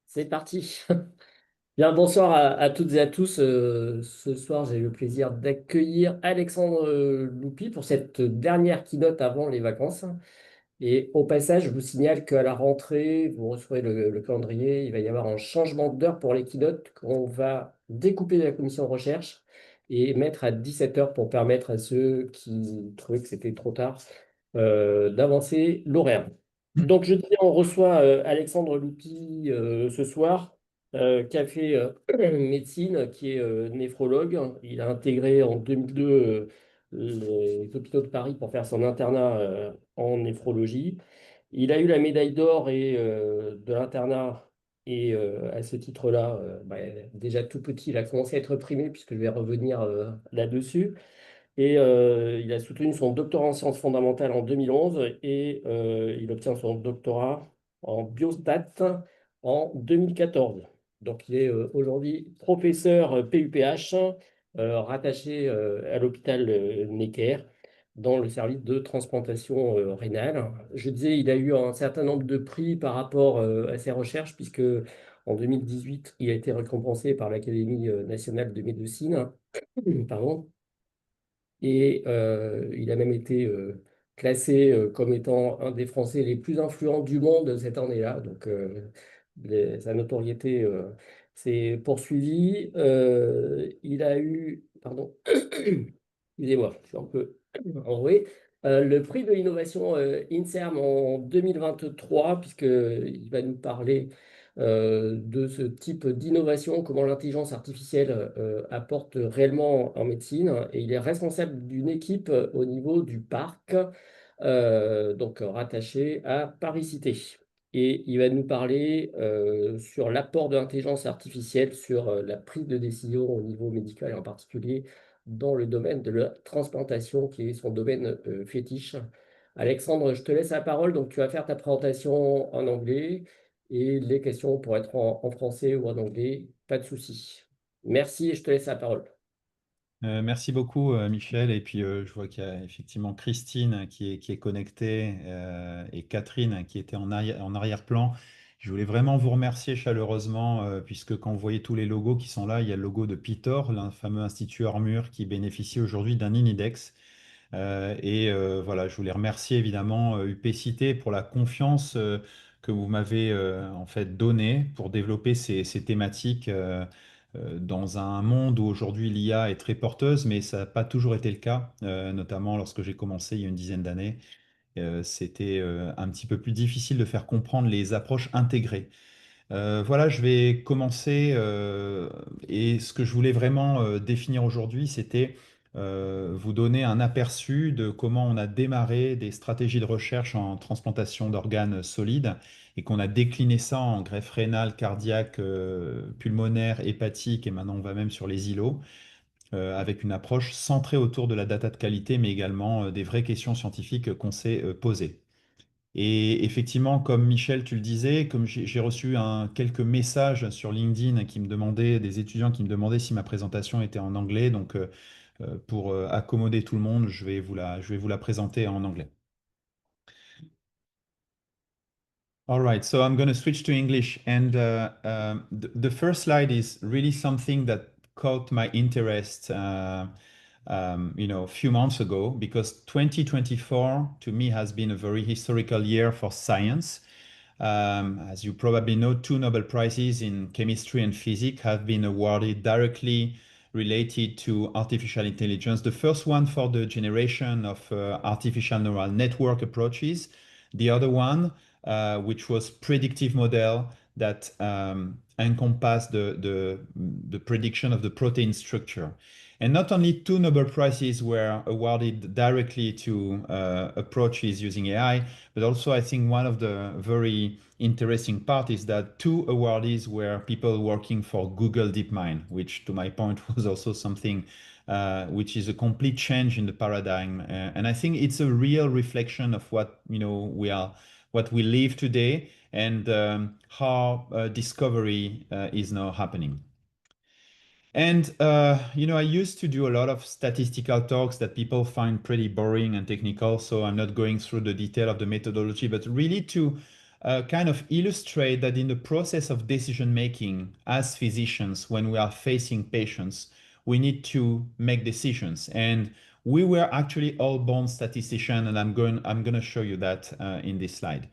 C'est parti. Bien, bonsoir à toutes et à tous. Ce soir, j'ai le plaisir d'accueillir Alexandre Loupy pour cette dernière keynote avant les vacances. Et au passage, je vous signale qu'à la rentrée, vous recevrez le calendrier. Il va y avoir un changement d'heure pour les keynotes qu'on va découper de la commission de recherche et mettre à 17 heures pour permettre à ceux qui trouvaient que c'était trop tard d'avancer l'horaire. Donc, je disais, on reçoit Alexandre Loupy ce soir, qui a fait médecine, qui est néphrologue. Il a intégré en 2002 les hôpitaux de Paris pour faire son internat en néphrologie. Il a eu la médaille d'or de l'internat et à ce titre-là, déjà tout petit, il a commencé à être primé puisque je vais revenir là-dessus. Et il a soutenu son doctorat en sciences fondamentales en 2011 et il obtient son doctorat en biostat en 2014. Donc il est aujourd'hui professeur PUPH rattaché à l'hôpital Necker dans le service de transplantation rénale. Je disais, il a eu un certain nombre de prix par rapport à ses recherches puisque en 2018, il a été récompensé par l'Académie nationale de médecine. Pardon. Et il a même été classé comme étant un des Français les plus influents du monde cette année-là. Donc sa notoriété s'est poursuivie. Il a eu, pardon, excusez-moi, je suis un peu enroué. Le prix de l'innovation INSERM en 2023, puisqu'il va nous parler de ce type d'innovation, comment l'intelligence artificielle apporte réellement en médecine. Et il est responsable d'une équipe au niveau du parc, donc rattaché à Paris-Cité. Et il va nous parler sur l'apport de l'intelligence artificielle sur la prise de décision au niveau médical et en particulier dans le domaine de la transplantation, qui est son domaine fétiche. Alexandre, je te laisse la parole. Donc, tu vas faire ta présentation en anglais et les questions pourraient être en français ou en anglais. Pas de souci. Merci et je te laisse la parole. Merci beaucoup, Michel. Et puis, je vois qu'il y a effectivement Christine qui est connectée et Catherine qui était en arrière-plan. Je voulais vraiment vous remercier chaleureusement puisque quand vous voyez tous les logos qui sont là, il y a le logo de Pitor, le fameux institut Armure qui bénéficie aujourd'hui d'un Inidex. Voilà, je voulais remercier évidemment UPCité pour la confiance que vous m'avez en fait donnée pour développer ces thématiques dans un monde où aujourd'hui l'IA est très porteuse, mais ça n'a pas toujours été le cas, notamment lorsque j'ai commencé il y a une dizaine d'années. C'était un petit peu plus difficile de faire comprendre les approches intégrées. Voilà, je vais commencer et ce que je voulais vraiment définir aujourd'hui, c'était vous donner un aperçu de comment on a démarré des stratégies de recherche en transplantation d'organes solides et qu'on a décliné ça en greffe rénale, cardiaque, pulmonaire, hépatique et maintenant on va même sur les îlots avec une approche centrée autour de la data de qualité mais également des vraies questions scientifiques qu'on s'est posées. Et effectivement, comme Michel, tu le disais, comme j'ai reçu quelques messages sur LinkedIn qui me demandaient, des étudiants qui me demandaient si ma présentation était en anglais. Donc, pour accommoder tout le monde, je vais vous la présenter en anglais. All right, so I'm going to switch to English. And the first slide is really something that caught my interest, a few months ago, because 2024 to me has been a very historical year for science. As you probably know, two Nobel Prizes in chemistry and physics have been awarded directly related to artificial intelligence. The first one for the generation of artificial neural network approaches. The other one, which was predictive model that encompassed the prediction of the protein structure. And not only two Nobel Prizes were awarded directly to approaches using AI, but also I think one of the very interesting part is that two awardees were people working for Google DeepMind, which to my point was also something which is a complete change in the paradigm. And I think it's a real reflection of what what we live today and how discovery is now happening. And I used to do a lot of statistical talks that people find pretty boring and technical, so I'm not going through the detail of the methodology, but really to kind of illustrate that in the process of decision making as physicians, when we are facing patients, we need to make decisions. And we were actually all born statisticians, and I'm going to show you that in this slide.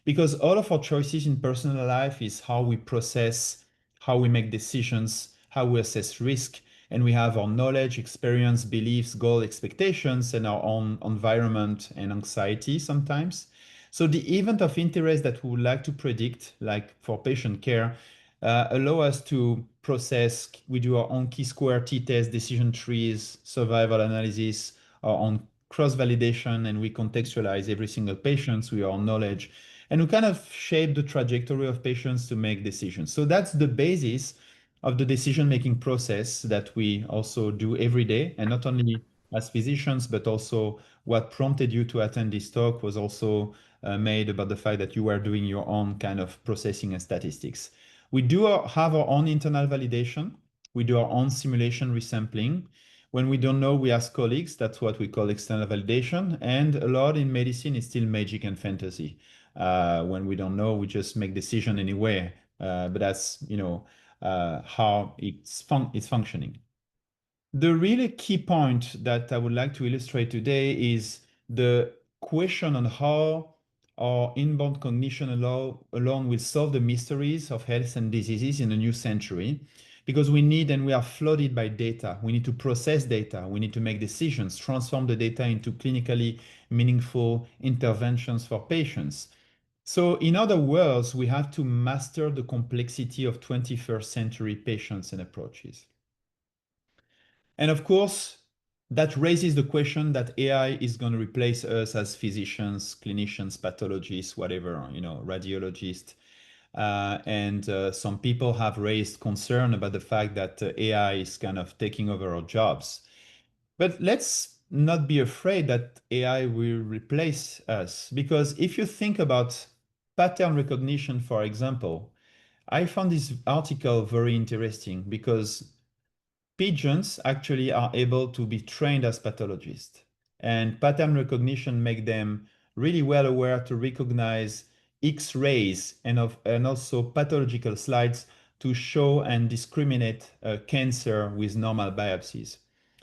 Because all of our choices in personal life is how we process, how we make decisions, how we assess risk, and we have our knowledge, experience, beliefs, goal, expectations, and our own environment and anxiety sometimes. So the event of interest that we would like to predict, like for patient care, allow us to process, we do our own chi-square t-test, decision trees, survival analysis, our own cross-validation, and we contextualize every single patient with our knowledge. And we kind of shape the trajectory of patients to make decisions. So that's the basis of the decision-making process that we also do every day, and not only as physicians, but also what prompted you to attend this talk was also made about the fact that you were doing your own kind of processing and statistics. We do have our own internal validation. We do our own simulation resampling. When we don't know, we ask colleagues. That's what we call external validation. And a lot in medicine is still magic and fantasy. When we don't know, we just make decision anyway. But that's, how it's functioning. The really key point that I would like to illustrate today is the question on how our inborn cognition alone will solve the mysteries of health and diseases in the new century. Because we need and we are flooded by data. We need to process data. We need to make decisions, transform the data into clinically meaningful interventions for patients. So, in other words, we have to master the complexity of 21st century patients and approaches. And of course, that raises the question that AI is going to replace us as physicians, clinicians, pathologists, whatever, radiologists. And some people have raised concern about the fact that AI is kind of taking over our jobs. But let's not be afraid that AI will replace us, because if you think about pattern recognition, for example, I found this article very interesting because pigeons actually are able to be trained as pathologists. And pattern recognition make them really well aware to recognize X-rays and also pathological slides to show and discriminate cancer with normal biopsies.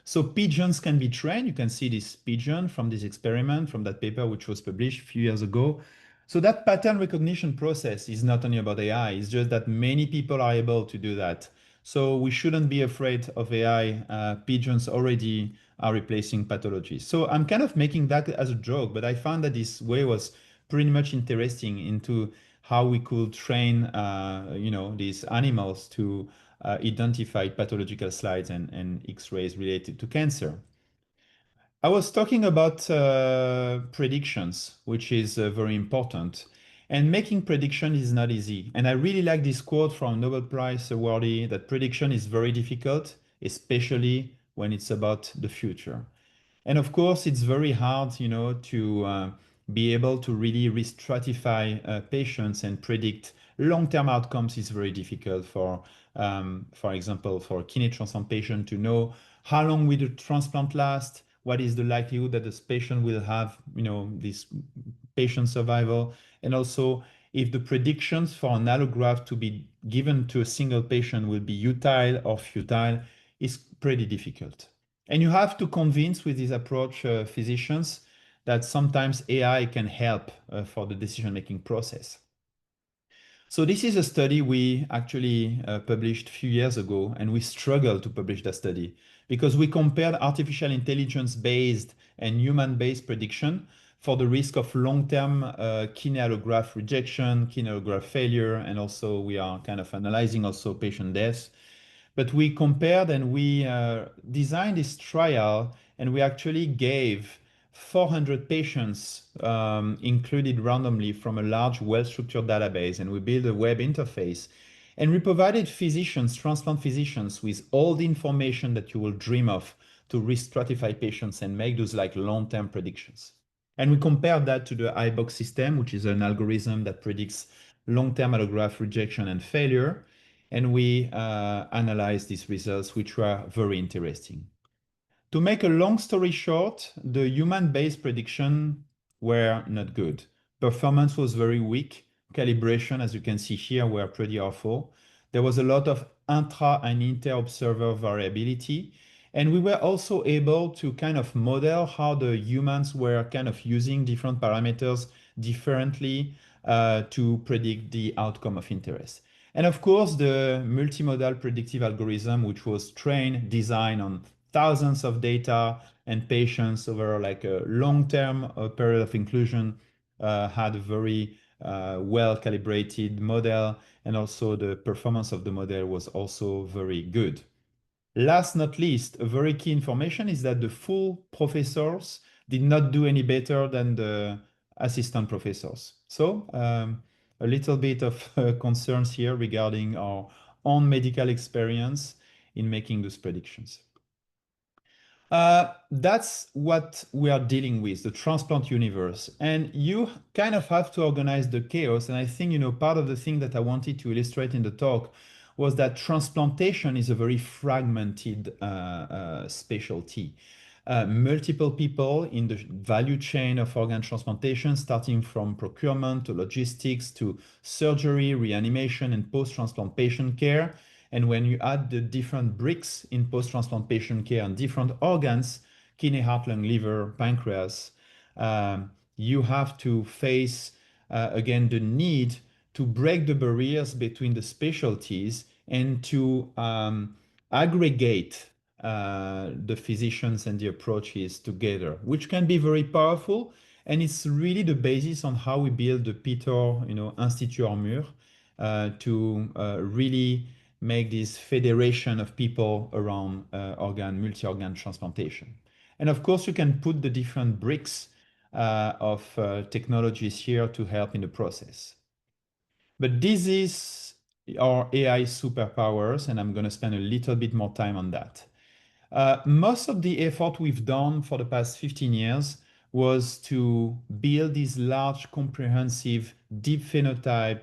So pigeons can be trained. You can see this pigeon from this experiment, from that paper which was published a few years ago. So that pattern recognition process is not only about AI, it's just that many people are able to do that. So we shouldn't be afraid of AI. Pigeons already are replacing pathology. So I'm kind of making that as a joke, but I found that this way was pretty much interesting into how we could train, these animals to identify pathological slides and X-rays related to cancer. I was talking about predictions, which is very important. And making prediction is not easy. And I really like this quote from Nobel Prize awardee that prediction is very difficult, especially when it's about the future. And of course, it's very hard, to be able to really re-stratify patients and predict long-term outcomes is very difficult for example, for a kidney transplant patient to know how long will the transplant last, what is the likelihood that this patient will have, this patient survival, and also if the predictions for an allograft to be given to a single patient will be utile or futile is pretty difficult. And you have to convince with this approach physicians that sometimes AI can help for the decision-making process. So this is a study we actually published a few years ago, and we struggled to publish that study because we compared artificial intelligence-based and human-based prediction for the risk of long-term kidney allograft rejection, kidney allograft failure, and also we are kind of analyzing also patient deaths. But we compared and we designed this trial, and we actually gave 400 patients included randomly from a large, well-structured database, and we built a web interface. And we provided physicians, transplant physicians, with all the information that you will dream of to risk stratify patients and make those like long-term predictions. And we compared that to the iBox system, which is an algorithm that predicts long-term allograft rejection and failure. And we analyzed these results, which were very interesting. To make a long story short, the human-based prediction were not good. Performance was very weak calibration, as you can see here, were pretty awful. There was a lot of intra and inter-observer variability. And we were also able to kind of model how the humans were kind of using different parameters differently to predict the outcome of interest. And of course, the multimodal predictive algorithm, which was trained, designed on thousands of data and patients over like a long-term period of inclusion, had a very well calibrated model, and also the performance of the model was also very good. Last not least, a very key information is that the full professors did not do any better than the assistant professors. So a little bit of concerns here regarding our own medical experience in making those predictions. That's what we are dealing with, the transplant universe. And you kind of have to organize the chaos. And I think, part of the thing that I wanted to illustrate in the talk was that transplantation is a very fragmented specialty. Multiple people in the value chain of organ transplantation, starting from procurement to logistics to surgery, reanimation, and post-transplant patient care. And when you add the different bricks in post-transplant patient care and different organs, kidney, heart, lung, liver, pancreas, you have to face again the need to break the barriers between the specialties and to aggregate the physicians and the approaches together, which can be very powerful. And it's really the basis on how we build the Peter, Institut Armure to really make this federation of people around multi-organ transplantation. And of course, you can put the different bricks of technologies here to help in the process. But this is our AI superpowers, and I'm going to spend a little bit more time on that. Most of the effort we've done for the past 15 years was to build these large, comprehensive, deep phenotype,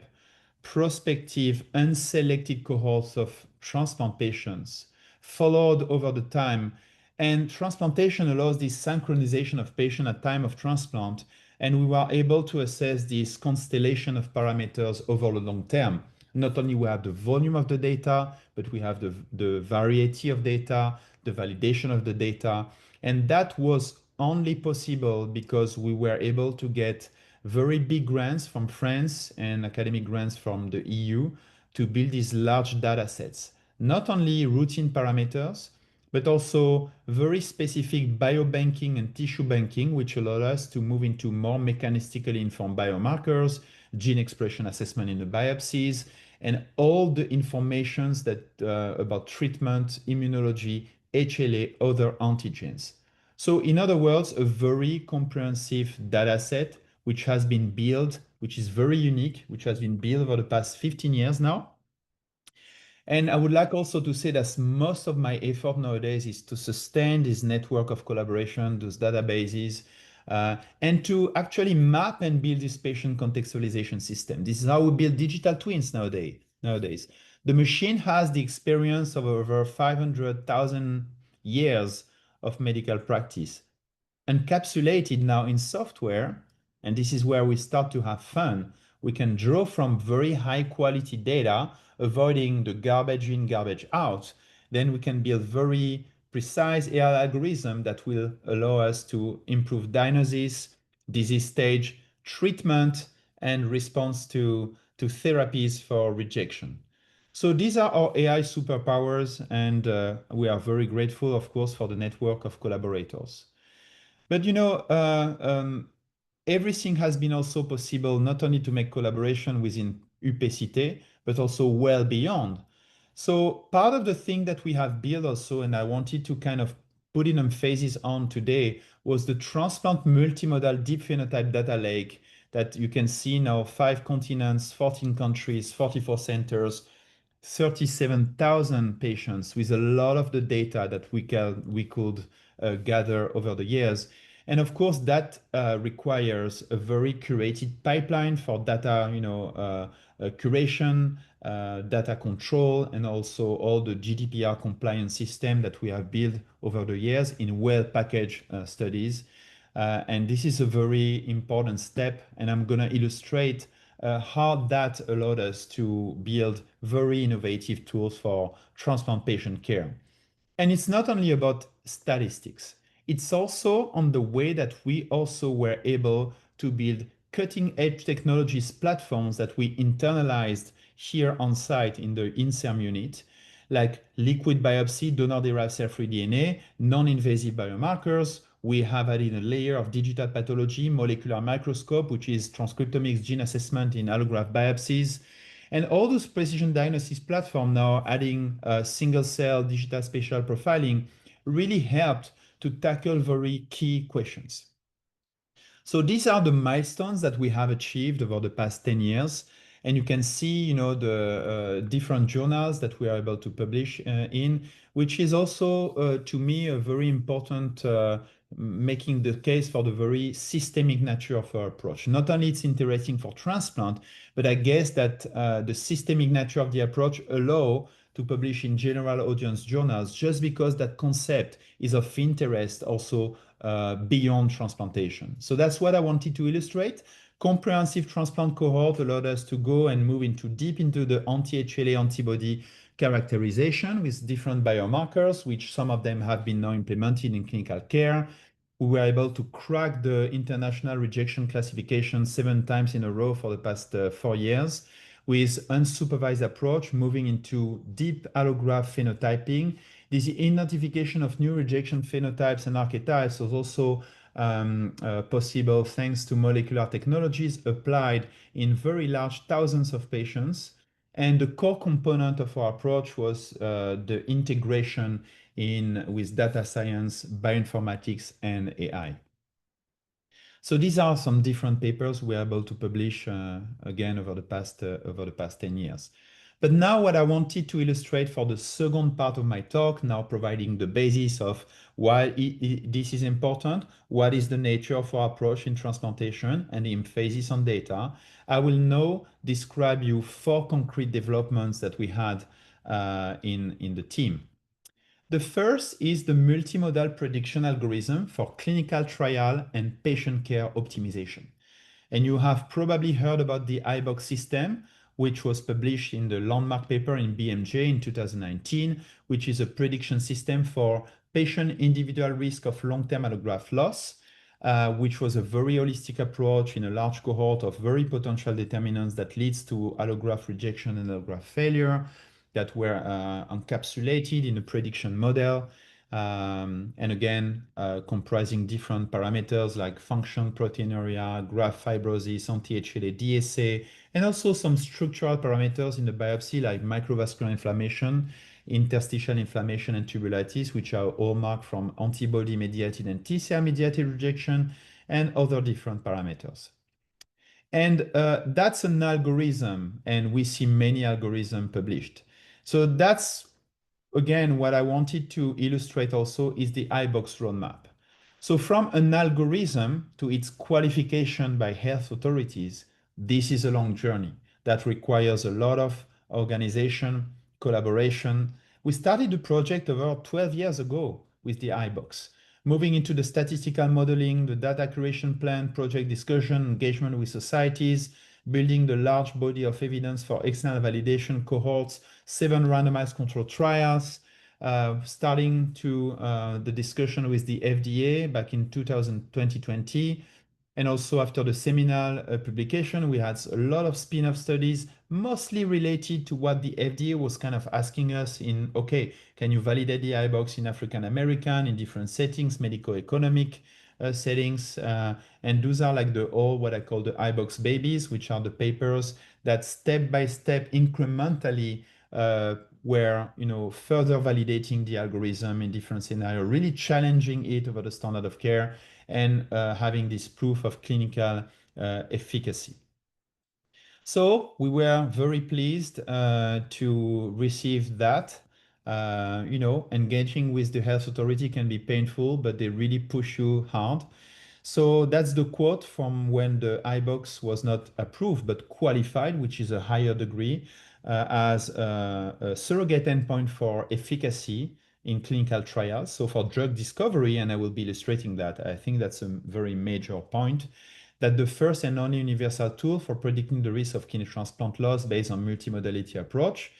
prospective, unselected cohorts of transplant patients followed over the time. And transplantation allows this synchronization of patient at time of transplant. And we were able to assess this constellation of parameters over the long term. Not only we have the volume of the data, but we have the variety of data, the validation of the data. And that was only possible because we were able to get very big grants from France and academic grants from the EU to build these large data sets. Not only routine parameters, but also very specific biobanking and tissue banking, which allowed us to move into more mechanistically informed biomarkers, gene expression assessment in the biopsies, and all the informations that about treatment, immunology, HLA, other antigens. So in other words, a very comprehensive data set which has been built, which is very unique, which has been built over the past 15 years now. And I would like also to say that most of my effort nowadays is to sustain this network of collaboration, those databases, and to actually map and build this patient contextualization system. This is how we build digital twins nowadays. The machine has the experience of over 500,000 years of medical practice, encapsulated now in software, and this is where we start to have fun. We can draw from very high quality data, avoiding the garbage in, garbage out. Then we can build very precise AI algorithm that will allow us to improve diagnosis, disease stage, treatment, and response to therapies for rejection. So these are our AI superpowers, and we are very grateful, of course, for the network of collaborators. But everything has been also possible not only to make collaboration within UPCT, but also well beyond. So part of the thing that we have built also, and I wanted to kind of put in emphasis on today, was the transplant multimodal deep phenotype data lake that you can see now 5 continents, 14 countries, 44 centers, 37,000 patients with a lot of the data that we could gather over the years. And of course, that requires a very curated pipeline for data, curation, data control, and also all the GDPR compliance system that we have built over the years in well-packaged studies. And this is a very important step. And I'm going to illustrate how that allowed us to build very innovative tools for transplant patient care. And it's not only about statistics, it's also on the way that we also were able to build cutting edge technologies platforms that we internalized here on site in the INSERM unit, like liquid biopsy, donor-derived cell-free DNA, non-invasive biomarkers. We have added a layer of digital pathology, molecular microscope, which is transcriptomics gene assessment in allograft biopsies. And all those precision diagnosis platform now adding single cell digital spatial profiling really helped to tackle very key questions. So these are the milestones that we have achieved over the past 10 years. And you can see, the different journals that we are able to publish in, which is also, to me, a very important making the case for the very systemic nature of our approach. Not only it's interesting for transplant, but I guess that the systemic nature of the approach allow to publish in general audience journals just because that concept is of interest also beyond transplantation. So that's what I wanted to illustrate. Comprehensive transplant cohort allowed us to go and move deep into the anti-HLA antibody characterization with different biomarkers, which some of them have been now implemented in clinical care. We were able to crack the international rejection classification 7 times in a row for the past 4 years with unsupervised approach, moving into deep allograft phenotyping. This identification of new rejection phenotypes and archetypes was also possible thanks to molecular technologies applied in very large thousands of patients. And the core component of our approach was the integration with data science, bioinformatics, and AI. So these are some different papers we are able to publish again over the past 10 years. But now what I wanted to illustrate for the second part of my talk, now providing the basis of why this is important, what is the nature of our approach in transplantation and the emphasis on data, I will now describe you 4 concrete developments that we had in the team. The first is the multimodal prediction algorithm for clinical trial and patient care optimization. And you have probably heard about the iBox system, which was published in the landmark paper in BMJ in 2019, which is a prediction system for patient individual risk of long-term allograft loss, which was a very holistic approach in a large cohort of very potential determinants that leads to allograft rejection and allograft failure that were encapsulated in a prediction model. And again, comprising different parameters like function, proteinuria, graft fibrosis, anti-HLA DSA, and also some structural parameters in the biopsy like microvascular inflammation, interstitial inflammation, and tubulitis, which are all marked from antibody-mediated and TCR-mediated rejection, and other different parameters. And that's an algorithm, and we see many algorithms published. So that's, again, what I wanted to illustrate also is the iBox roadmap. So from an algorithm to its qualification by health authorities, this is a long journey that requires a lot of organization, collaboration. We started the project over 12 years ago with the iBox, moving into the statistical modeling, the data creation plan, project discussion, engagement with societies, building the large body of evidence for external validation cohorts, 7 randomized controlled trials, starting to the discussion with the FDA back in 2020. And also after the seminal publication, we had a lot of spin-off studies, mostly related to what the FDA was kind of asking us in, okay, can you validate the iBox in African American, in different settings, medical economic settings? And those are like all what I call the iBox babies, which are the papers that step by step incrementally were further validating the algorithm in different scenarios, really challenging it over the standard of care and having this proof of clinical efficacy. So we were very pleased to receive that. Engaging with the health authority can be painful, but they really push you hard. So that's the quote from when the iBox was not approved, but qualified, which is a higher degree, as a surrogate endpoint for efficacy in clinical trials. So for drug discovery, and I will be illustrating that, I think that's a very major point. that the first and only universal tool for predicting the risk of kidney transplant loss based on multimodality approach.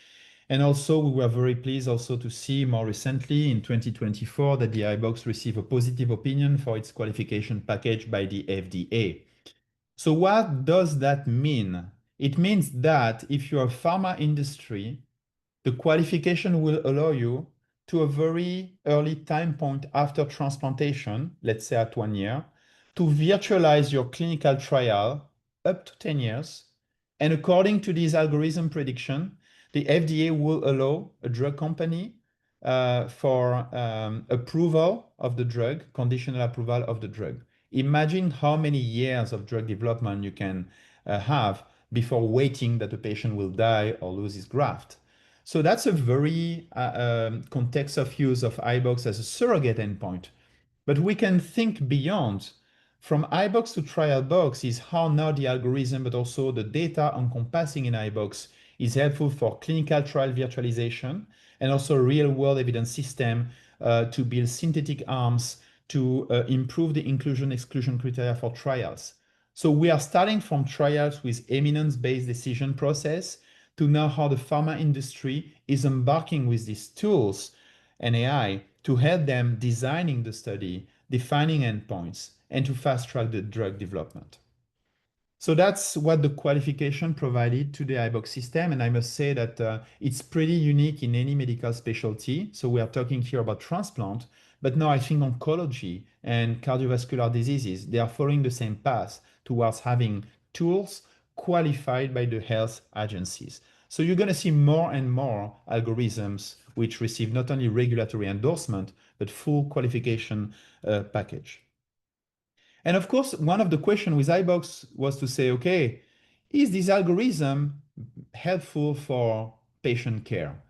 And also, we were very pleased also to see more recently in 2024 that the iBox received a positive opinion for its qualification package by the FDA. So what does that mean? It means that if you're a pharma industry, the qualification will allow you to a very early time point after transplantation, let's say at 1 year, to virtualize your clinical trial up to 10 years. And according to this algorithm prediction, the FDA will allow a drug company for approval of the drug, conditional approval of the drug. Imagine how many years of drug development you can have before waiting that the patient will die or lose his graft. So that's a very context of use of iBox as a surrogate endpoint. But we can think beyond. From iBox to trial box is how now the algorithm, but also the data encompassing in iBox is helpful for clinical trial virtualization and also real-world evidence system to build synthetic arms to improve the inclusion-exclusion criteria for trials. So we are starting from trials with evidence-based decision process to know how the pharma industry is embarking with these tools and AI to help them designing the study, defining endpoints, and to fast track the drug development. So that's what the qualification provided to the iBox system. And I must say that it's pretty unique in any medical specialty. So we are talking here about transplant, but now I think oncology and cardiovascular diseases, they are following the same path towards having tools qualified by the health agencies. So you're going to see more and more algorithms which receive not only regulatory endorsement, but full qualification package. And of course, one of the questions with iBox was to say, okay, is this algorithm helpful for patient care?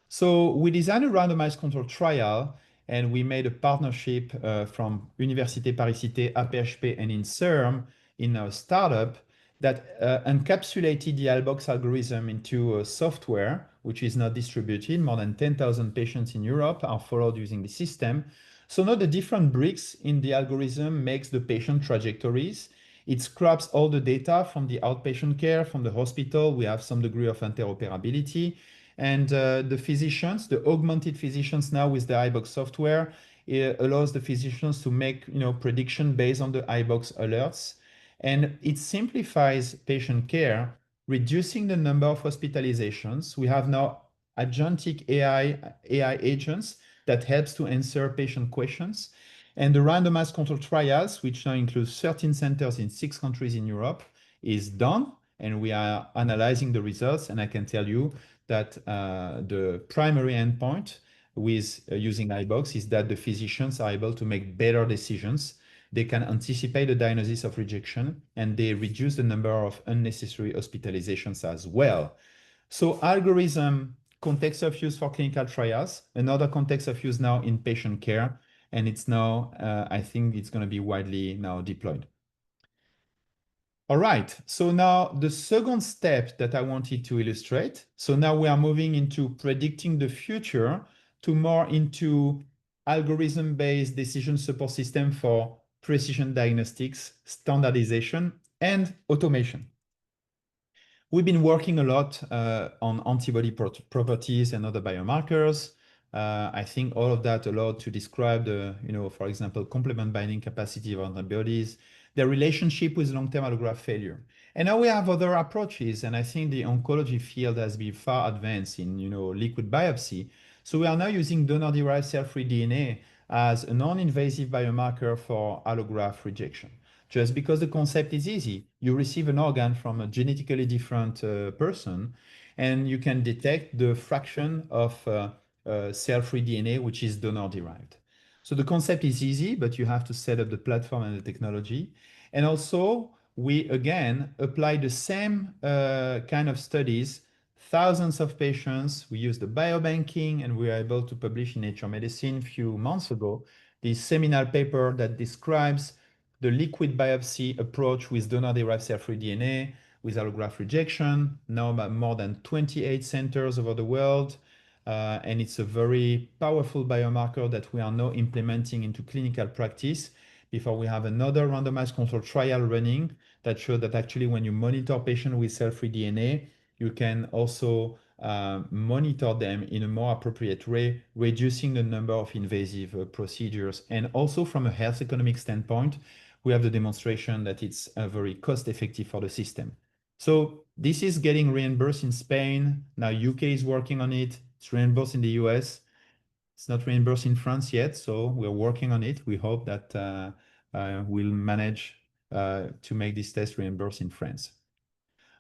So we designed a randomized control trial and we made a partnership from universités, PARCC, APHP, and INSERM in our startup that encapsulated the iBox algorithm into a software, which is now distributed. More than 10,000 patients in Europe are followed using the system. So now the different bricks in the algorithm makes the patient trajectories. It scraps all the data from the outpatient care, from the hospital. We have some degree of interoperability. And the physicians, the augmented physicians now with the iBox software, it allows the physicians to make prediction based on the iBox alerts. And it simplifies patient care, reducing the number of hospitalizations. We have now agentic AI agents that helps to answer patient questions. And the randomized control trials, which now includes 13 centers in 6 countries in Europe, is done. And we are analyzing the results. And I can tell you that the primary endpoint with using iBox is that the physicians are able to make better decisions. They can anticipate the diagnosis of rejection, and they reduce the number of unnecessary hospitalizations as well. So algorithm, context of use for clinical trials, another context of use now in patient care, and it's now, I think it's going to be widely now deployed. All right, so now the second step that I wanted to illustrate. So now we are moving into predicting the future to more into algorithm-based decision support system for precision diagnostics, standardization, and automation. We've been working a lot on antibody properties and other biomarkers. I think all of that allowed to describe the, for example, complement binding capacity of antibodies, their relationship with long-term allograft failure. And now we have other approaches, and I think the oncology field has been far advanced in, liquid biopsy. So we are now using donor-derived cell-free DNA as a non-invasive biomarker for allograft rejection. Just because the concept is easy, you receive an organ from a genetically different person, and you can detect the fraction of cell-free DNA, which is donor-derived. So the concept is easy, but you have to set up the platform and the technology. And also, we again apply the same kind of studies, thousands of patients. We use the biobanking, and we were able to publish in Nature Medicine a few months ago this seminal paper that describes the liquid biopsy approach with donor-derived cell-free DNA with allograft rejection, now by more than 28 centers over the world. And it's a very powerful biomarker that we are now implementing into clinical practice before we have another randomized controlled trial running that showed that actually when you monitor patient with cell-free DNA, you can also monitor them in a more appropriate way, reducing the number of invasive procedures. And also from a health economic standpoint, we have the demonstration that it's very cost effective for the system. So this is getting reimbursed in Spain. Now UK is working on it. It's reimbursed in the US. It's not reimbursed in France yet, so we're working on it. We hope that we'll manage to make this test reimbursed in France.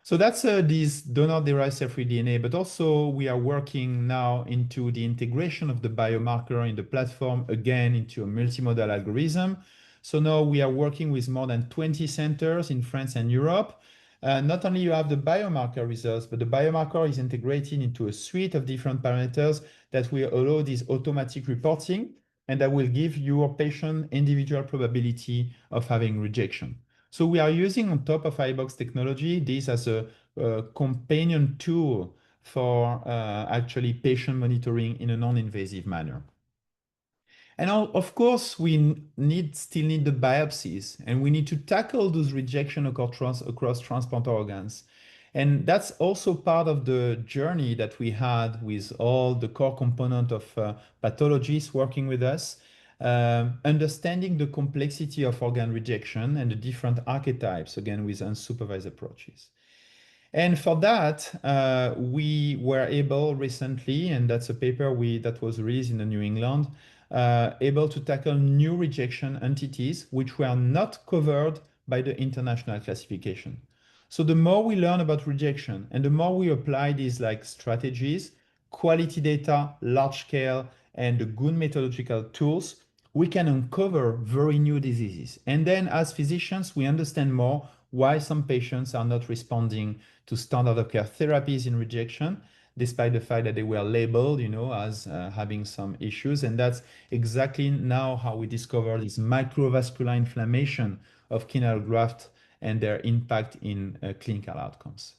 So that's this donor-derived cell-free DNA, but also we are working now into the integration of the biomarker in the platform, again, into a multimodal algorithm. So now we are working with more than 20 centers in France and Europe. Not only you have the biomarker results, but the biomarker is integrated into a suite of different parameters that will allow this automatic reporting and that will give your patient individual probability of having rejection. So we are using on top of iBox technology this as a companion tool for actually patient monitoring in a non-invasive manner. And of course, we still need the biopsies, and we need to tackle those rejection across transplant organs. And that's also part of the journey that we had with all the core component of pathologists working with us, understanding the complexity of organ rejection and the different archetypes, again, with unsupervised approaches. And for that, we were able recently, and that's a paper that was released in the New England, able to tackle new rejection entities which were not covered by the international classification. So the more we learn about rejection and the more we apply these like strategies, quality data, large scale, and the good methodological tools, we can uncover very new diseases. And then as physicians, we understand more why some patients are not responding to standard of care therapies in rejection, despite the fact that they were labeled, as having some issues. And that's exactly now how we discover this microvascular inflammation of kidney graft and their impact in clinical outcomes.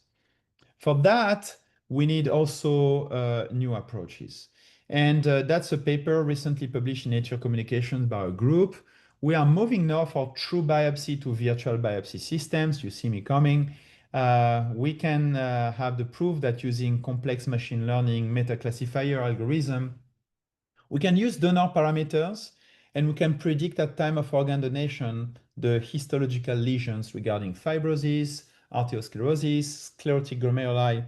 For that, we need also new approaches. And that's a paper recently published in Nature Communications by a group. We are moving now from true biopsy to virtual biopsy systems. You see me coming. We can have the proof that using complex machine learning meta-classifier algorithm, we can use donor parameters and we can predict at time of organ donation the histological lesions regarding fibrosis, arteriosclerosis, sclerotic glomeruli,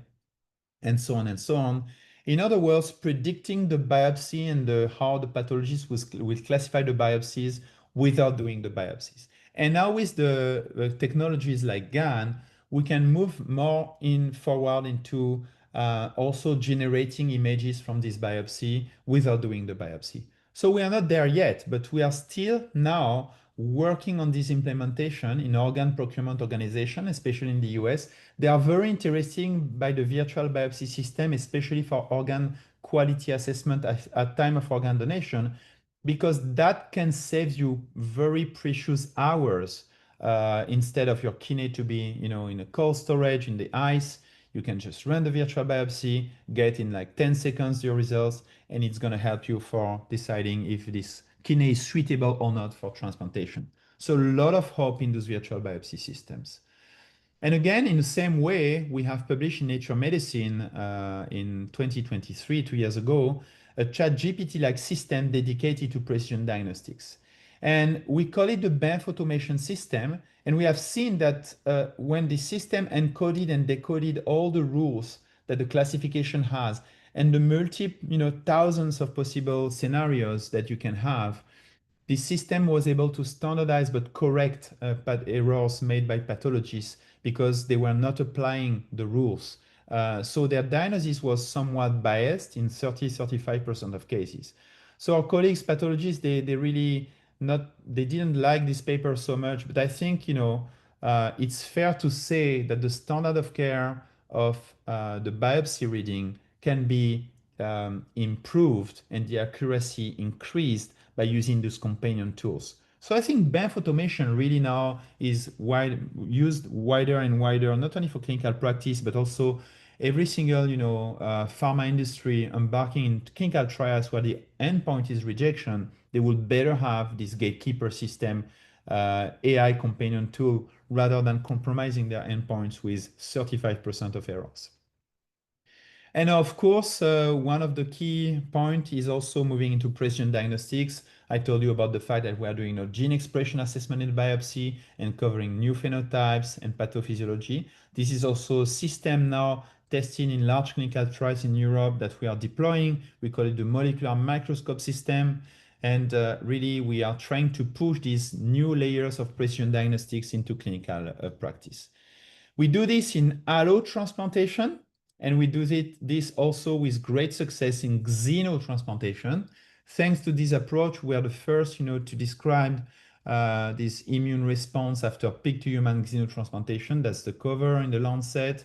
and so on and so on. In other words, predicting the biopsy and how the pathologist will classify the biopsies without doing the biopsies. And now with the technologies like GAN, we can move more forward into also generating images from this biopsy without doing the biopsy. So we are not there yet, but we are still now working on this implementation in organ procurement organization, especially in the US. They are very interesting by the virtual biopsy system, especially for organ quality assessment at time of organ donation, because that can save you very precious hours. Instead of your kidney to be, in a cold storage in the ice, you can just run the virtual biopsy, get in like 10 seconds your results, and it's going to help you for deciding if this kidney is suitable or not for transplantation. So a lot of hope in those virtual biopsy systems. And again, in the same way, we have published in Nature Medicine in 2023, 2 years ago, a ChatGPT-like system dedicated to precision diagnostics. And we call it the BANF automation system. And we have seen that when the system encoded and decoded all the rules that the classification has and the thousands of possible scenarios that you can have, the system was able to standardize but correct errors made by pathologists because they were not applying the rules. So their diagnosis was somewhat biased in 30-35% of cases. So our colleagues, pathologists, they didn't like this paper so much, but I think it's fair to say that the standard of care of the biopsy reading can be improved and the accuracy increased by using those companion tools. So I think BANF automation really now is used wider and wider, not only for clinical practice, but also every single pharma industry embarking in clinical trials where the endpoint is rejection, they will better have this gatekeeper system AI companion tool rather than compromising their endpoints with 35% of errors. And of course, one of the key points is also moving into precision diagnostics. I told you about the fact that we are doing a gene expression assessment in biopsy and covering new phenotypes and pathophysiology. This is also a system now tested in large clinical trials in Europe that we are deploying. We call it the molecular microscope system. And really, we are trying to push these new layers of precision diagnostics into clinical practice. We do this in allotransplantation, and we do this also with great success in xenotransplantation. Thanks to this approach, we are the first, to describe this immune response after pig-to-human xenotransplantation. That's the cover in the Lancet,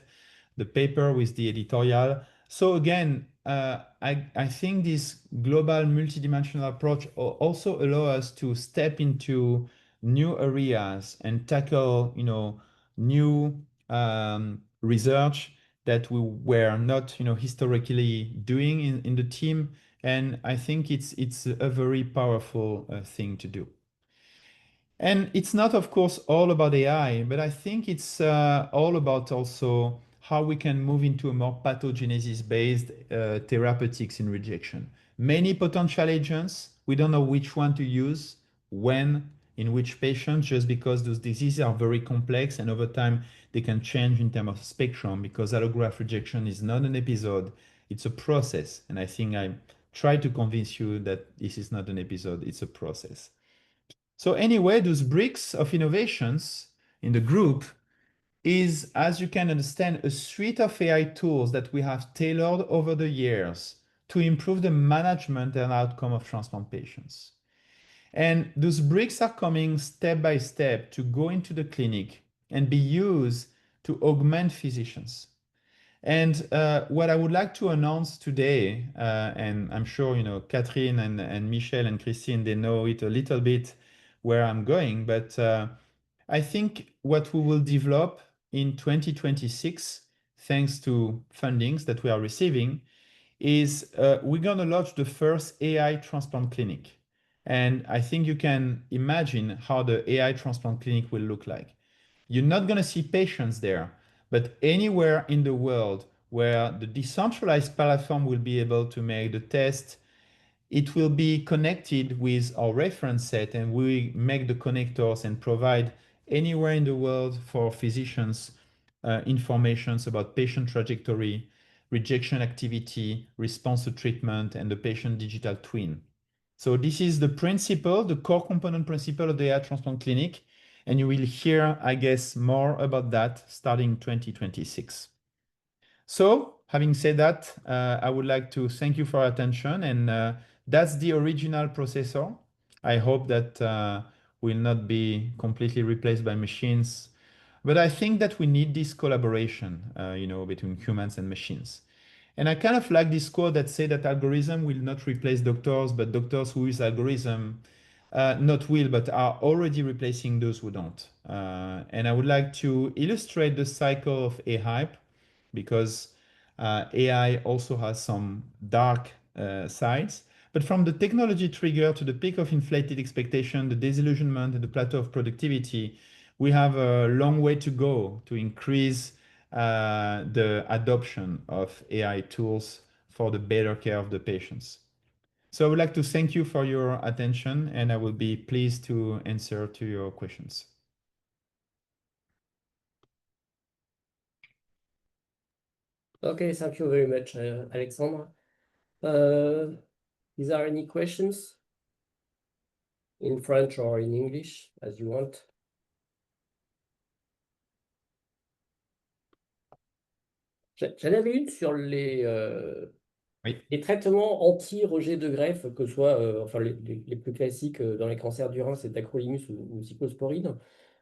the paper with the editorial. So again, I think this global multidimensional approach also allows us to step into new areas and tackle, new research that we were not, historically doing in the team. And I think it's a very powerful thing to do. And it's not, of course, all about AI, but I think it's all about also how we can move into a more pathogenesis-based therapeutics in rejection. Many potential agents, we don't know which one to use, when, in which patients, just because those diseases are very complex and over time they can change in terms of spectrum because allograft rejection is not an episode, it's a process. And I think I try to convince you that this is not an episode, it's a process. So anyway, those bricks of innovations in the group is, as you can understand, a suite of AI tools that we have tailored over the years to improve the management and outcome of transplant patients. And those bricks are coming step by step to go into the clinic and be used to augment physicians. And what I would like to announce today, and I'm sure Catherine and Michelle and Christine, they know it a little bit where I'm going, but I think what we will develop in 2026, thanks to fundings that we are receiving, is we're going to launch the first AI transplant clinic. And I think you can imagine how the AI transplant clinic will look like. You're not going to see patients there, but anywhere in the world where the decentralized platform will be able to make the test, it will be connected with our reference set, and we make the connectors and provide anywhere in the world for physicians informations about patient trajectory, rejection activity, response to treatment, and the patient digital twin. So this is the principle, the core component principle of the AI transplant clinic. And you will hear, I guess, more about that starting 2026. So, having said that, I would like to thank you for your attention. And that's the original processor. I hope that will not be completely replaced by machines. But I think that we need this collaboration, between humans and machines. And I kind of like this quote that says that algorithm will not replace doctors, but doctors who use algorithm not will, but are already replacing those who don't. And I would like to illustrate the cycle of AI because AI also has some dark sides. But from the technology trigger to the peak of inflated expectation, the disillusionment, and the plateau of productivity, we have a long way to go to increase the adoption of AI tools for the better care of the patients. So I would like to thank you for your attention, and I will be pleased to answer to your questions. Okay, thank you very much, Alexandre. Uh, is there any questions in French or in English, as you want? J'en avais une sur Oui. les traitements anti-rejet de greffe, que ce soit enfin, les plus classiques dans les cancers du rein, c'est tacrolimus ou cyclosporine.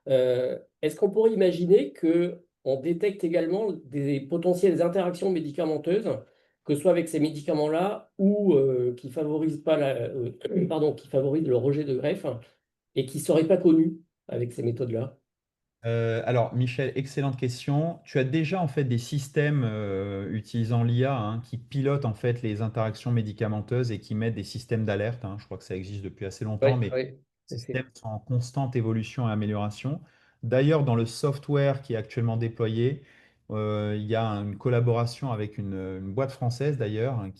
Est-ce qu'on pourrait imaginer qu'on détecte également des potentielles interactions médicamenteuses, que ce soit avec ces médicaments-là ou qui favorisent pas pardon, qui favorisent le rejet de greffe et qui ne seraient pas connus avec ces méthodes-là? Alors, Michel, excellente question. Tu as déjà en fait des systèmes utilisant l'IA qui pilotent en fait les interactions médicamenteuses et qui mettent des systèmes d'alerte. Je crois que ça existe depuis assez longtemps, Oui, mais oui. tout à fait. systèmes sont en constante évolution et amélioration. D'ailleurs, dans le software qui est actuellement déployé, il y a une collaboration avec une boîte française d'ailleurs, hein,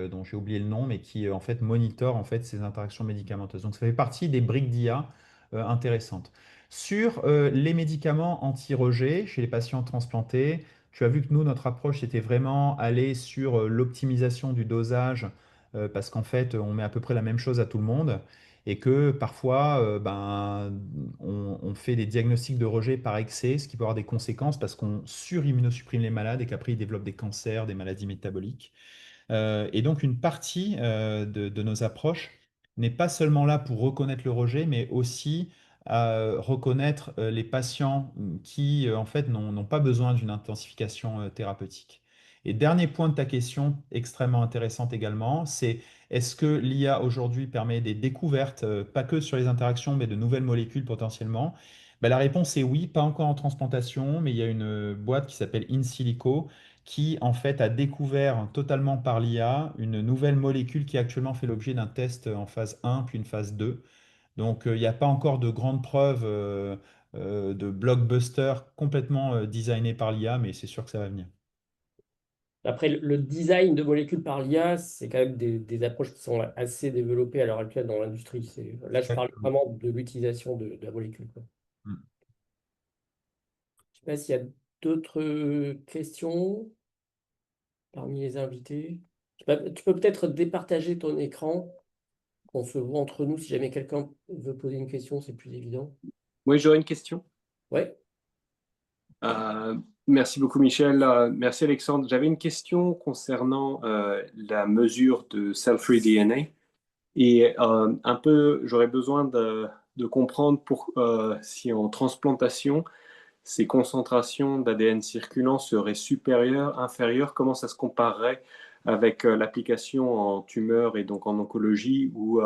dont j'ai oublié le nom, mais qui en fait monitore en fait ces interactions médicamenteuses. Donc ça fait partie des briques d'IA intéressantes. Sur les médicaments anti-rejet chez les patients transplantés, tu as vu que nous, notre approche, c'était vraiment aller sur l'optimisation du dosage, parce qu'en fait, on met à peu près la même chose à tout le monde et que parfois, on fait des diagnostics de rejet par excès, ce qui peut avoir des conséquences parce qu'on surimmunosupprime les malades et qu'après, ils développent des cancers, des maladies métaboliques. Et donc, une partie de nos approches n'est pas seulement là pour reconnaître le rejet, mais aussi reconnaître les patients qui, en fait, n'ont pas besoin d'une intensification thérapeutique. Et dernier point de ta question, extrêmement intéressante également, c'est est-ce que l'IA aujourd'hui permet des découvertes, pas que sur les interactions, mais de nouvelles molécules potentiellement? Ben, la réponse est oui, pas encore en transplantation, mais il y a une boîte qui s'appelle In Silico qui en fait a découvert totalement par l'IA une nouvelle molécule qui actuellement fait l'objet d'un test en phase 1 puis une phase 2. Donc il n'y a pas encore de grandes preuves de blockbuster complètement designé par l'IA, mais c'est sûr que ça va venir. Après, le design de molécules par l'IA, c'est quand même des approches qui sont assez développées à l'heure actuelle dans l'industrie. Là, je parle Exactement. vraiment de l'utilisation de la molécule, quoi. Mm. Je sais pas s'il y a d'autres questions parmi les invités. Tu peux peut-être départager ton écran, qu'on se voit entre nous si jamais quelqu'un veut poser une question, c'est plus évident. Oui, j'aurais une question. Ouais. Euh, Merci beaucoup, Michel. Merci, Alexandre. J'avais une question concernant la mesure de cell-free DNA. Et un peu, j'aurais besoin de comprendre si en transplantation, ces concentrations d'ADN circulant seraient supérieures, inférieures, comment ça se comparerait avec l'application en tumeur et donc en oncologie, où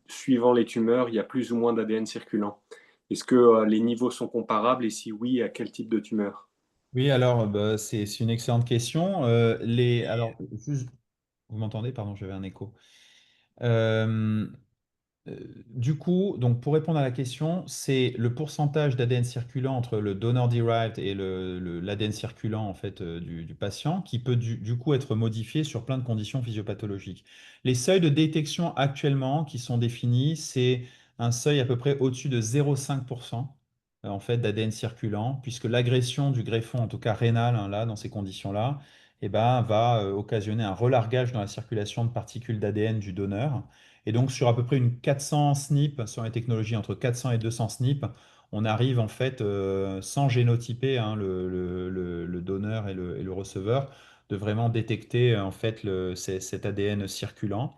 suivant les tumeurs, il y a plus ou moins d'ADN circulant. Est-ce que les niveaux sont comparables et si oui, à quel type de tumeur? Oui, alors bah, c'est une excellente question. Alors, vous m'entendez? Pardon, j'avais un écho. Euh, du coup, donc pour répondre à la question, c'est le pourcentage d'ADN circulant entre le donor derived et l'ADN circulant en fait du patient qui peut du coup être modifié sur plein de conditions physiopathologiques. Les seuils de détection actuellement qui sont définis, c'est un seuil à peu près au-dessus de 0,5% en fait d'ADN circulant, puisque l'agression du greffon, en tout cas rénal, hein, là dans ces conditions-là, eh ben, va occasionner un relargage dans la circulation de particules d'ADN du donneur. Et donc, sur à peu près une 400 SNP, sur les technologies entre 400 et 200 SNP, on arrive en fait, sans génotyper hein, le donneur et le receveur, de vraiment détecter en fait cet ADN circulant.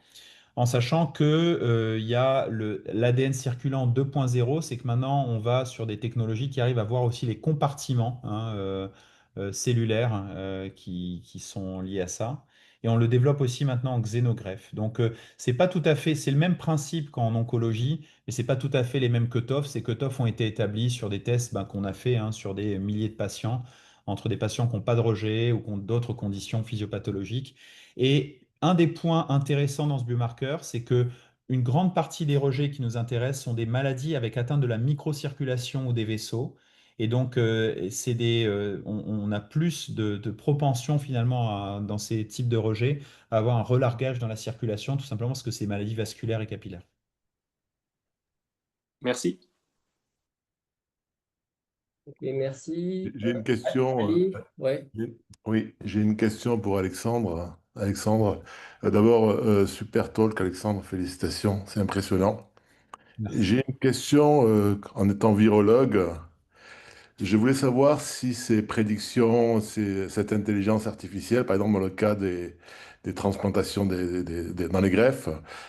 En sachant que, il y a l'ADN circulant 2.0, c'est que maintenant on va sur des technologies qui arrivent à voir aussi les compartiments hein, cellulaires qui sont liés à ça. Et on le développe aussi maintenant en xénogreffe. Donc, c'est pas tout à fait, c'est le même principe qu'en oncologie, mais c'est pas tout à fait les mêmes cutoffs. Ces cutoffs ont été établis sur des tests qu'on a fait hein, sur des milliers de patients, entre des patients qui n'ont pas de rejet ou qui ont d'autres conditions physiopathologiques. Et un des points intéressants dans ce biomarqueur, c'est que une grande partie des rejets qui nous intéressent sont des maladies avec atteinte de la microcirculation ou des vaisseaux. Et donc, on a plus de propension finalement dans ces types de rejets à avoir un relargage dans la circulation, tout simplement parce que c'est des maladies vasculaires et capillaires. Merci. Ok, merci. J'ai une question. Ali, ouais. Oui, j'ai une question pour Alexandre. Alexandre, d'abord, super talk, Alexandre, félicitations, c'est impressionnant. Merci. J'ai une question, en étant virologue, je voulais savoir si ces prédictions, cette intelligence artificielle, par exemple dans le cas des transplantations dans les greffes,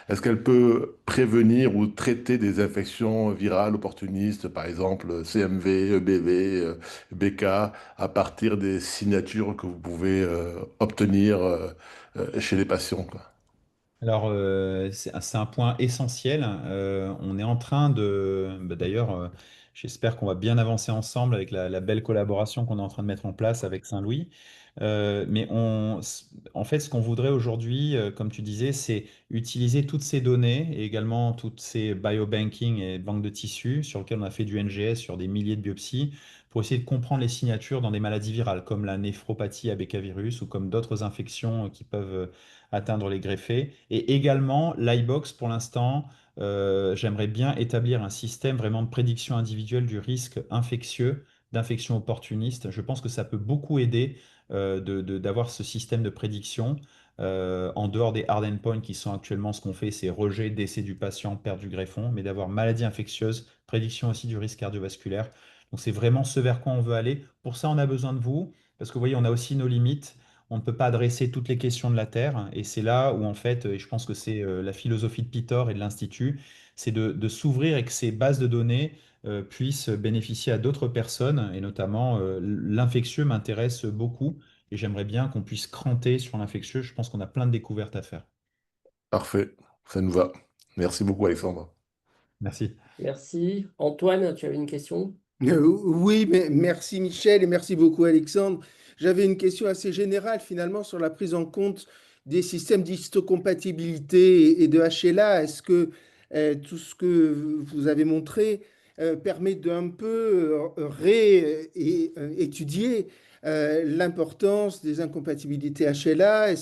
est-ce qu'elle peut prévenir ou traiter des infections virales opportunistes, par exemple CMV, EBV, BK, à partir des signatures que vous pouvez obtenir chez les patients, quoi. Alors, c'est un point essentiel. On est en train d'ailleurs, j'espère qu'on va bien avancer ensemble avec la belle collaboration qu'on est en train de mettre en place avec Saint-Louis. Mais en fait, ce qu'on voudrait aujourd'hui, comme tu disais, c'est utiliser toutes ces données et également toutes ces biobanking et banques de tissus sur lesquelles on a fait du NGS sur des milliers de biopsies pour essayer de comprendre les signatures dans des maladies virales comme la néphropathie à bécavirus ou comme d'autres infections qui peuvent atteindre les greffés. Et également, l'iBox, pour l'instant, j'aimerais bien établir un système vraiment de prédiction individuelle du risque infectieux, d'infection opportuniste. Je pense que ça peut beaucoup aider d'avoir ce système de prédiction. En dehors des hard endpoints qui sont actuellement ce qu'on fait, c'est rejet, décès du patient, perte du greffon, mais d'avoir maladie infectieuse, prédiction aussi du risque cardiovasculaire. Donc c'est vraiment ce vers quoi on veut aller. Pour ça, on a besoin de vous, parce que vous voyez, on a aussi nos limites. On ne peut pas adresser toutes les questions de la Terre, et c'est là où en fait, et je pense que c'est la philosophie de Pitor et de l'Institut, c'est de s'ouvrir et que ces bases de données puissent bénéficier à d'autres personnes, et notamment l'infectieux m'intéresse beaucoup. Et j'aimerais bien qu'on puisse cranter sur l'infectieux. Je pense qu'on a plein de découvertes à faire. Parfait, ça nous va. Merci beaucoup, Alexandre. Merci. Merci. Antoine, tu avais une question? Oui, mais merci Michel et merci beaucoup Alexandre. J'avais une question assez générale finalement sur la prise en compte des systèmes d'histocompatibilité et de HLA. Est-ce que tout ce que vous avez montré permet d'un peu étudier l'importance des incompatibilités HLA?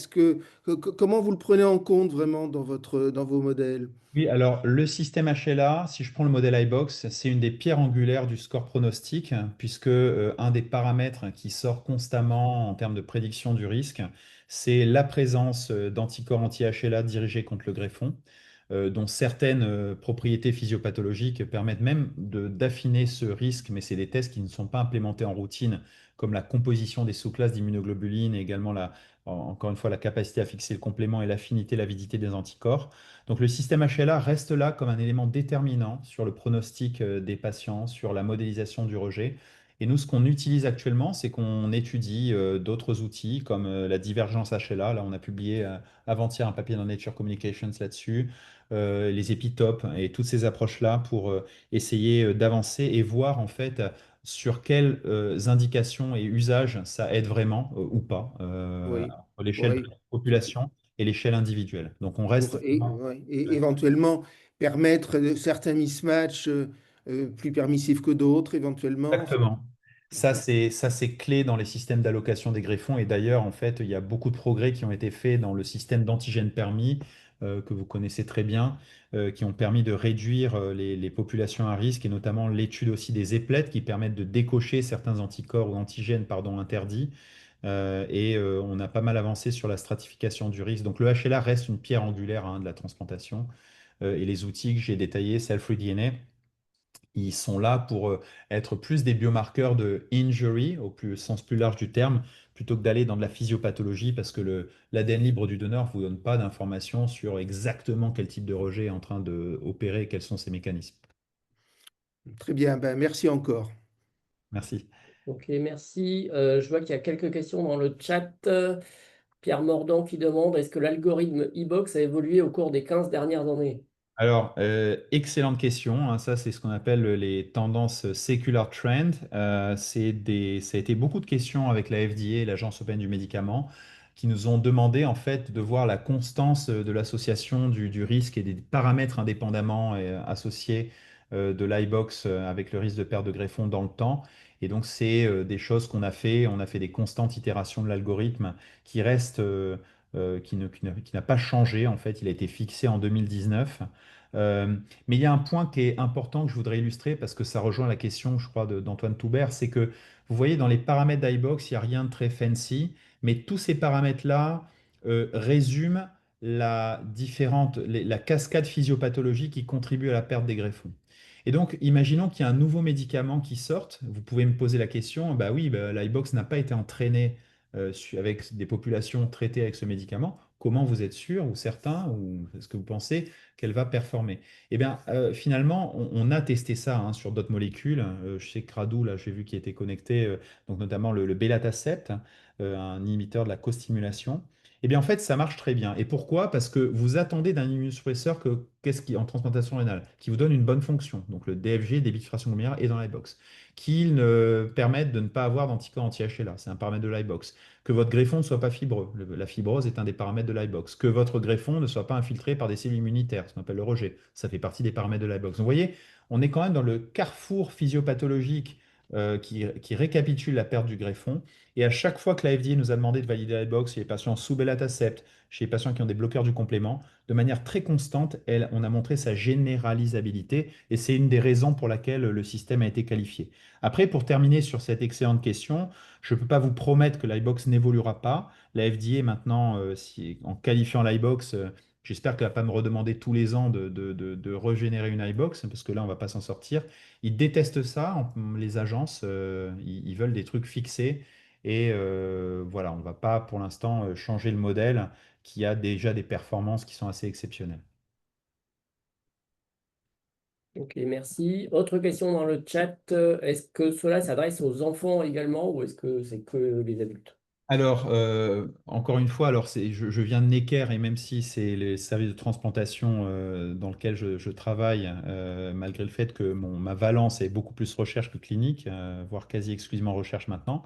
Comment vous le prenez en compte vraiment dans vos modèles? Oui, alors le système HLA, si je prends le modèle iBox, c'est une des pierres angulaires du score pronostic, puisque un des paramètres qui sort constamment en termes de prédiction du risque, c'est la présence d'anticorps anti-HLA dirigés contre le greffon, dont certaines propriétés physiopathologiques permettent même d'affiner ce risque, mais c'est des tests qui ne sont pas implémentés en routine, comme la composition des sous-classes d'immunoglobulines et également encore une fois la capacité à fixer le complément et l'affinité, l'avidité des anticorps. Donc le système HLA reste là comme un élément déterminant sur le pronostic des patients, sur la modélisation du rejet. Et nous, ce qu'on utilise actuellement, c'est qu'on étudie d'autres outils comme la divergence HLA. Là, on a publié avant-hier un papier dans Nature Communications là-dessus, les épitopes et toutes ces approches-là pour essayer d'avancer et voir en fait sur quelles indications et usages ça aide vraiment ou pas Oui, à l'échelle de oui. la population et l'échelle individuelle. Donc on reste vraiment Ouais, et là-dessus. éventuellement permettre certains mismatchs plus permissifs que d'autres, éventuellement. Exactement. Ça c'est clé dans les systèmes d'allocation des greffons. Et d'ailleurs, en fait, il y a beaucoup de progrès qui ont été faits dans le système d'antigènes permis, que vous connaissez très bien, qui ont permis de réduire les populations à risque, et notamment l'étude aussi des éplettes qui permettent de décocher certains anticorps ou antigènes, pardon, interdits. On a pas mal avancé sur la stratification du risque. Donc le HLA reste une pierre angulaire de la transplantation. Et les outils que j'ai détaillés, cell-free DNA, ils sont là pour être plus des biomarqueurs de injury, sens plus large du terme, plutôt que d'aller dans de la physiopathologie, parce que l'ADN libre du donneur ne vous donne pas d'informations sur exactement quel type de rejet est en train d'opérer et quels sont ses mécanismes. Très bien, ben, merci encore. Merci. Ok, merci. Je vois qu'il y a quelques questions dans le chat. Pierre Mordant qui demande, est-ce que l'algorithme e-box a évolué au cours des 15 dernières années? Alors, excellente question, hein. Ça, c'est ce qu'on appelle les tendances secular trend. Ça a été beaucoup de questions avec la FDA, l'Agence européenne du médicament, qui nous ont demandé en fait de voir la constance de l'association du risque et des paramètres indépendamment associés de l'iBox avec le risque de perte de greffon dans le temps. Et donc, c'est des choses qu'on a fait. On a fait des constantes itérations de l'algorithme qui reste, qui n'a pas changé. En fait, il a été fixé en 2019. Mais il y a un point qui est important que je voudrais illustrer parce que ça rejoint la question, je crois, d'Antoine Toubert, c'est que vous voyez dans les paramètres d'iBox, il n'y a rien de très fancy, mais tous ces paramètres-là résument la cascade physiopathologique qui contribue à la perte des greffons. Et donc, imaginons qu'il y a un nouveau médicament qui sorte. Vous pouvez me poser la question, bah oui, bah, l'iBox n'a pas été entraîné avec des populations traitées avec ce médicament. Comment vous êtes sûr ou certain, ou est-ce que vous pensez qu'elle va performer? Eh bien, finalement, on a testé ça sur d'autres molécules. Je sais que Radu, là, j'ai vu qu'il était connecté, donc notamment le belatacept, un inhibiteur de la costimulation. Eh bien, en fait, ça marche très bien. Et pourquoi? Parce que vous attendez d'un immunosuppresseur qu'est-ce qui, en transplantation rénale, qui vous donne une bonne fonction. Donc, le DFG, débit de filtration glomérular, est dans l'iBox. Qu'il ne permette de ne pas avoir d'anticorps anti-HLA. C'est un paramètre de l'iBox. Que votre greffon ne soit pas fibreux. La fibrose est un des paramètres de l'iBox. Que votre greffon ne soit pas infiltré par des cellules immunitaires, ce qu'on appelle le rejet. Ça fait partie des paramètres de l'iBox. Donc, vous voyez, on est quand même dans le carrefour physiopathologique qui récapitule la perte du greffon. Et à chaque fois que la FDA nous a demandé de valider la box chez les patients sous belatacept, chez les patients qui ont des bloqueurs du complément, de manière très constante, on a montré sa généralisabilité et c'est une des raisons pour laquelle le système a été qualifié. Après, pour terminer sur cette excellente question, je ne peux pas vous promettre que l'iBox n'évoluera pas. La FDA maintenant, en qualifiant l'iBox, j'espère qu'elle ne va pas me redemander tous les ans de régénérer une iBox, parce que là, on ne va pas s'en sortir. Ils détestent ça, les agences, ils veulent des trucs fixés. Et voilà, on ne va pas pour l'instant changer le modèle qui a déjà des performances qui sont assez exceptionnelles. Ok, merci. Autre question dans le chat. Est-ce que cela s'adresse aux enfants également ou est-ce que c'est que les adultes? Alors, encore une fois, alors je viens de Necker et même si c'est les services de transplantation dans lequel je travaille, malgré le fait que ma valence est beaucoup plus recherche que clinique, voire quasi exclusivement recherche maintenant,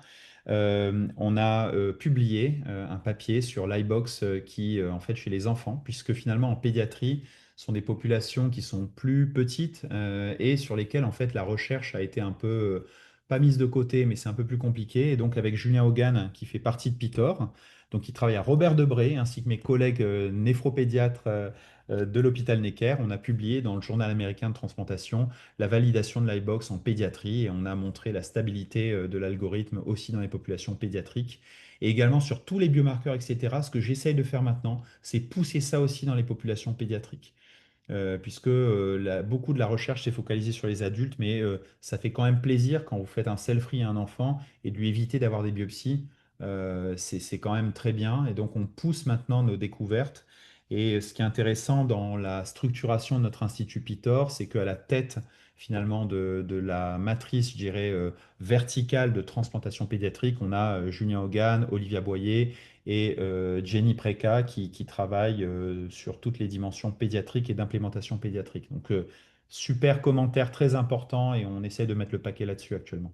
on a publié un papier sur l'iBox qui, en fait, chez les enfants, puisque finalement en pédiatrie, ce sont des populations qui sont plus petites et sur lesquelles, en fait, la recherche a été un peu pas mise de côté, mais c'est un peu plus compliqué. Et donc, avec Julien Hogan, qui fait partie de Pitor, donc qui travaille à Robert Debré, ainsi que mes collègues néphropédiatres de l'hôpital Necker, on a publié dans le journal américain de transplantation la validation de l'iBox en pédiatrie et on a montré la stabilité de l'algorithme aussi dans les populations pédiatriques. Et également sur tous les biomarqueurs, etc. Ce que j'essaye de faire maintenant, c'est pousser ça aussi dans les populations pédiatriques puisque beaucoup de la recherche s'est focalisée sur les adultes, mais ça fait quand même plaisir quand vous faites un self-free à un enfant et de lui éviter d'avoir des biopsies. C'est quand même très bien. Et donc, on pousse maintenant nos découvertes. Et ce qui est intéressant dans la structuration de notre institut Pitor, c'est qu'à la tête finalement de la matrice, je dirais, verticale de transplantation pédiatrique, on a Julien Hogan, Olivia Boyer et Jenny Preka qui travaille sur toutes les dimensions pédiatriques et d'implémentation pédiatrique. Donc, super commentaire très important et on essaie de mettre le paquet là-dessus actuellement.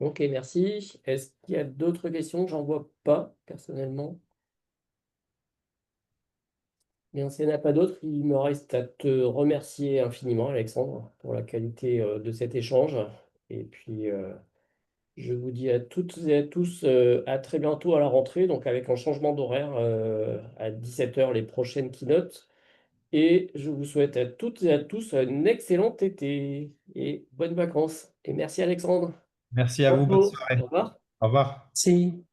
Ok, merci. Est-ce qu'il y a d'autres questions? J'en vois pas personnellement. Bien, s'il n'y en a pas d'autres, il me reste à te remercier infiniment, Alexandre, pour la qualité de cet échange. Et puis, je vous dis à toutes et à tous à très bientôt à la rentrée, donc avec un changement d'horaire à 17 heures les prochaines keynotes. Et je vous souhaite à toutes et à tous un excellent été et bonnes vacances. Et merci Alexandre. Merci à vous, bonne Bientôt. Au soirée. revoir. Au revoir. Si.